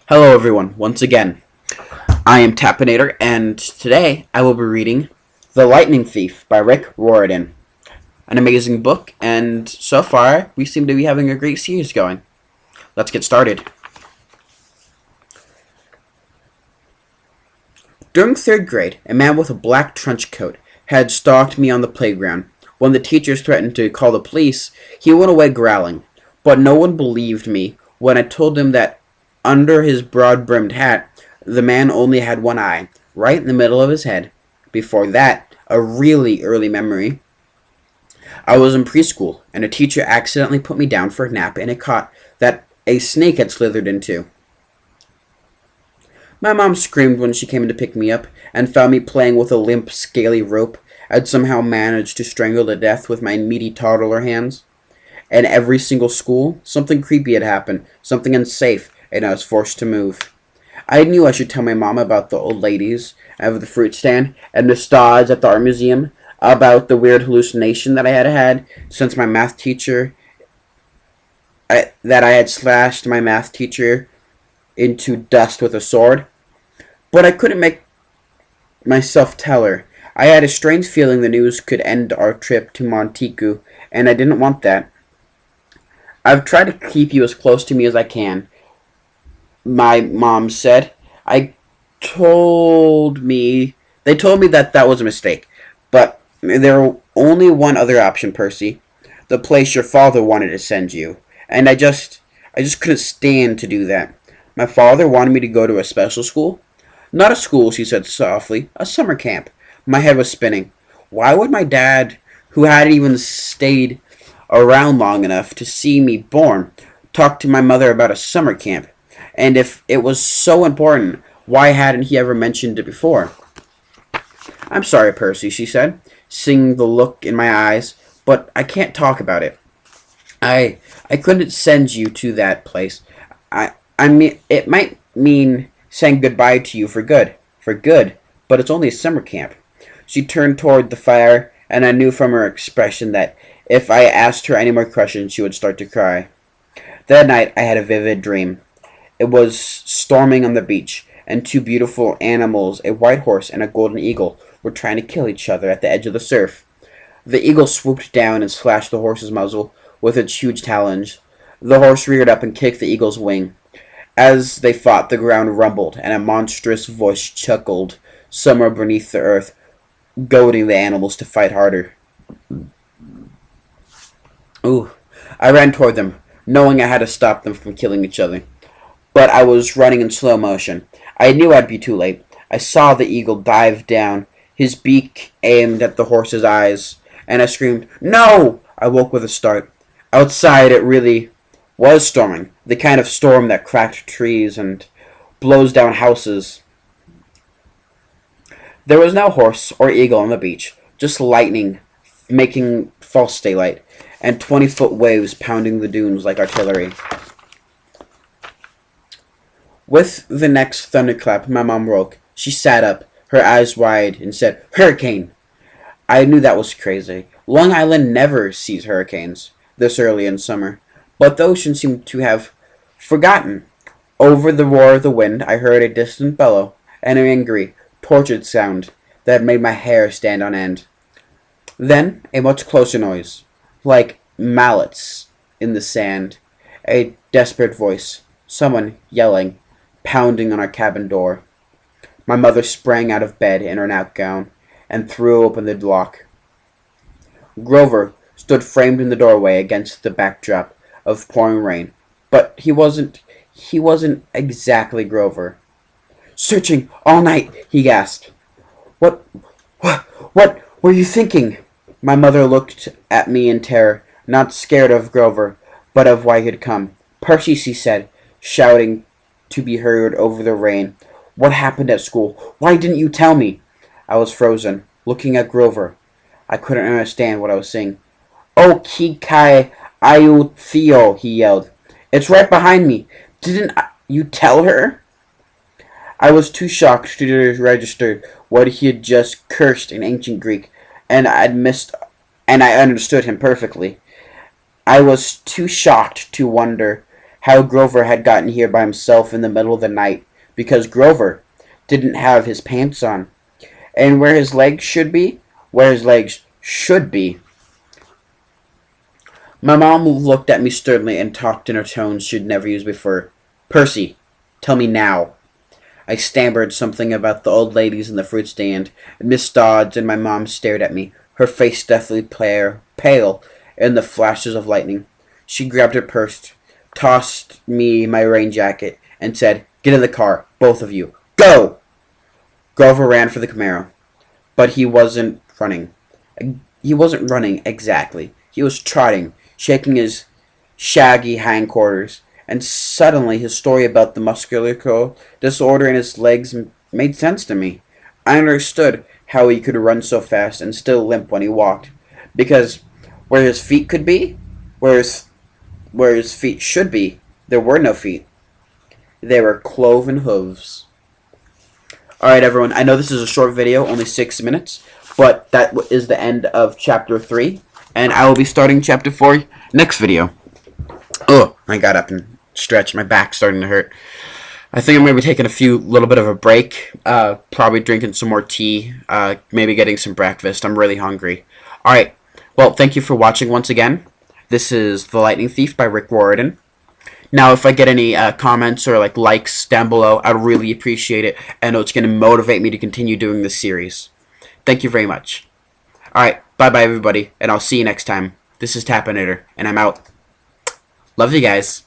Hello everyone, once again. I am Tapinator, and today I will be reading The Lightning Thief by Riordan. An amazing book, and so far we seem to be having a great series going. Let's get started. During third grade, a man with a black trench coat had stalked me on the playground. When the teachers threatened to call the police, he went away growling. But no one believed me when I told them that under his broad-brimmed hat, the man only had one eye, right in the middle of his head. Before that, a really early memory. I was in preschool, and a teacher accidentally put me down for a nap in a cot that a snake had slithered into. My mom screamed when she came to pick me up and found me playing with a limp, scaly rope I'd somehow managed to strangle to death with my meaty toddler hands. And every single school, something creepy had happened, something unsafe, and I was forced to move. I knew I should tell my mom about the old ladies of the fruit stand and the stars at the art museum, about the weird hallucination that I had had since my math teacher, that I had slashed my math teacher into dust with a sword. But I couldn't make myself tell her. I had a strange feeling the news could end our trip to Montecu, and I didn't want that. I've tried to keep you as close to me as I can, my mom said. They told me that was a mistake. But there was only one other option, Percy. The place your father wanted to send you. And I just couldn't stand to do that. My father wanted me to go to a special school. Not a school, she said softly. A summer camp. My head was spinning. Why would my dad, who hadn't even stayed around long enough to see me born, talk to my mother about a summer camp? And if it was so important, why hadn't he ever mentioned it before? I'm sorry, Percy, she said, seeing the look in my eyes, but I can't talk about it. I couldn't send you to that place. I mean, it might mean saying goodbye to you for good, but it's only a summer camp. She turned toward the fire, and I knew from her expression that if I asked her any more questions, she would start to cry. That night, I had a vivid dream. It was storming on the beach, and two beautiful animals, a white horse and a golden eagle, were trying to kill each other at the edge of the surf. The eagle swooped down and slashed the horse's muzzle with its huge talons. The horse reared up and kicked the eagle's wing. As they fought, the ground rumbled, and a monstrous voice chuckled somewhere beneath the earth, goading the animals to fight harder. Ooh. I ran toward them, knowing I had to stop them from killing each other. But I was running in slow motion. I knew I'd be too late. I saw the eagle dive down, his beak aimed at the horse's eyes, and I screamed, "No!" I woke with a start. Outside, it really was storming, the kind of storm that cracked trees and blows down houses. There was no horse or eagle on the beach, just lightning making false daylight, and 20-foot waves pounding the dunes like artillery. With the next thunderclap, my mom woke. She sat up, her eyes wide, and said, "Hurricane!" I knew that was crazy. Long Island never sees hurricanes this early in summer, but the ocean seemed to have forgotten. Over the roar of the wind, I heard a distant bellow, an angry, tortured sound that made my hair stand on end. Then a much closer noise, like mallets in the sand. A desperate voice, someone yelling, pounding on our cabin door. My mother sprang out of bed in her nightgown and threw open the lock. Grover stood framed in the doorway against the backdrop of pouring rain, but he wasn't exactly Grover. "Searching all night," he gasped. What were you thinking?" My mother looked at me in terror, not scared of Grover, but of why he had come. "Percy," she said, shouting to be heard over the rain. "What happened at school? Why didn't you tell me?" I was frozen, looking at Grover. I couldn't understand what I was saying. "Oh, Kikai Ayu Theo," he yelled. "It's right behind me. Didn't you tell her?" I was too shocked to register what he had just cursed in ancient Greek, and I understood him perfectly. I was too shocked to wonder how Grover had gotten here by himself in the middle of the night, because Grover didn't have his pants on. And where his legs should be, My mom looked at me sternly and talked in a tone she'd never used before. Percy, tell me now. I stammered something about the old ladies in the fruit stand. Miss Dodds and my mom stared at me, her face deathly pale in the flashes of lightning. She grabbed her purse, tossed me my rain jacket, and said, Get in the car, both of you. Go! Grover ran for the Camaro. But he wasn't running. He wasn't running exactly. He was trotting, shaking his shaggy hindquarters, and suddenly his story about the muscular disorder in his legs made sense to me. I understood how he could run so fast and still limp when he walked, because where his feet could be, where his feet should be, there were no feet. They were cloven hooves. Alright, everyone, I know this is a short video, only 6 minutes, but that is the end of Chapter 3, and I will be starting Chapter 4 next video. Oh, I got up and stretched. My back's starting to hurt. I think I'm going to be taking a little bit of a break, probably drinking some more tea, maybe getting some breakfast. I'm really hungry. Alright, well, thank you for watching once again. This is The Lightning Thief by Riordan. Now, if I get any comments or likes down below, I'd really appreciate it. I know it's going to motivate me to continue doing this series. Thank you very much. Alright, bye-bye everybody, and I'll see you next time. This is Tapinator, and I'm out. Love you guys.